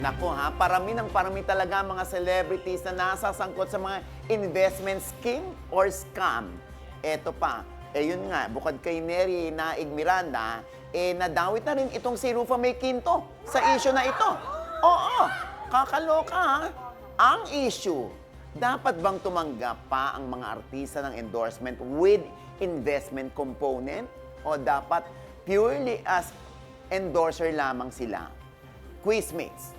Naku ha, parami talaga mga celebrities na nasasangkot sa mga investment scheme or scam. Eto pa, yun nga, bukod kay Neri Naig Miranda, nadawit na rin itong si Rufa May Quinto sa issue na ito. Oo, kakaloka ha. Ang issue, dapat bang tumanggap pa ang mga artista ng endorsement with investment component o dapat purely as endorser lamang sila? Quizmates,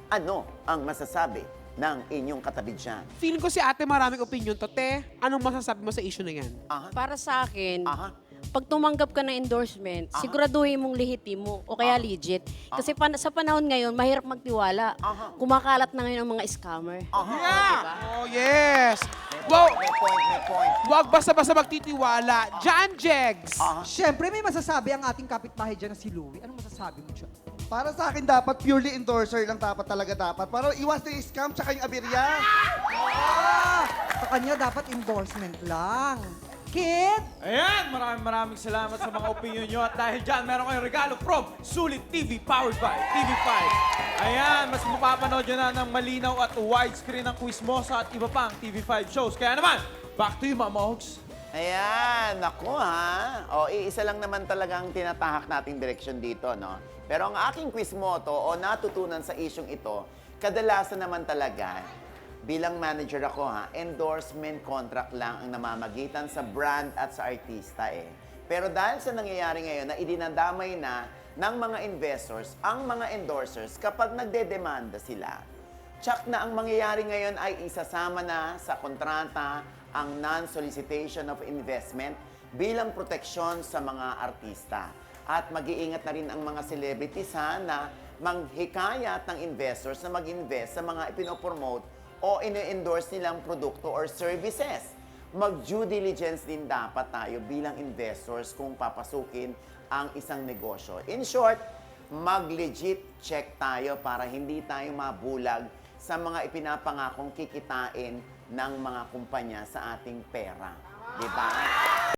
ano ang masasabi ng inyong katabi dyan? Feeling ko si ate maraming opinion to. Te, anong masasabi mo sa issue na yan? Aha. Para sa akin, Aha. pag tumanggap ka ng endorsement, siguraduhin mong lehitimo o kaya legit. Kasi sa panahon ngayon, mahirap magtiwala. Aha. Kumakalat na ngayon ang mga scammer. Oh, yes! Wow! May point. Huwag basta-basta magtitiwala. Jan Jegs! Siyempre, may masasabi ang ating kapitbahay dyan na si Louie. Anong masasabi mo dyan? Para sa akin, dapat purely endorser lang dapat. Para iwas na yung scam tsaka yung aberya. Sa kanya, dapat endorsement lang. Kid? Ayan, maraming salamat sa mga opinion nyo. At dahil dyan, meron kayong regalo from Sulit TV powered by TV5. Ayan, mas mapapanood nyo na ng malinaw at widescreen ang Quizmosa at iba pang TV5 shows. Kaya naman, back to you, Mama Hogs. Ayan, naku ha. O, iisa lang naman talaga ang tinatahak nating direksyon dito, no? Pero ang aking quizmoto o natutunan sa isyong ito, kadalasan naman talaga, bilang manager ako ha, endorsement contract lang ang namamagitan sa brand at sa artista eh. Pero dahil sa nangyayari ngayon na idinadamay na ng mga investors, ang mga endorsers kapag nagdedemanda sila, tsak na ang mangyayari ngayon ay isasama na sa kontrata ang non-solicitation of investment bilang proteksyon sa mga artista. At mag-iingat na rin ang mga celebrities ha, na manghikayat ng investors na mag-invest sa mga ipinopromote o ini-endorse nilang produkto or services. Mag-due diligence din dapat tayo bilang investors kung papasukin ang isang negosyo. In short, mag-legit check tayo para hindi tayo mabulag sa mga ipinapangakong kikitain ng mga kumpanya sa ating pera. Diba?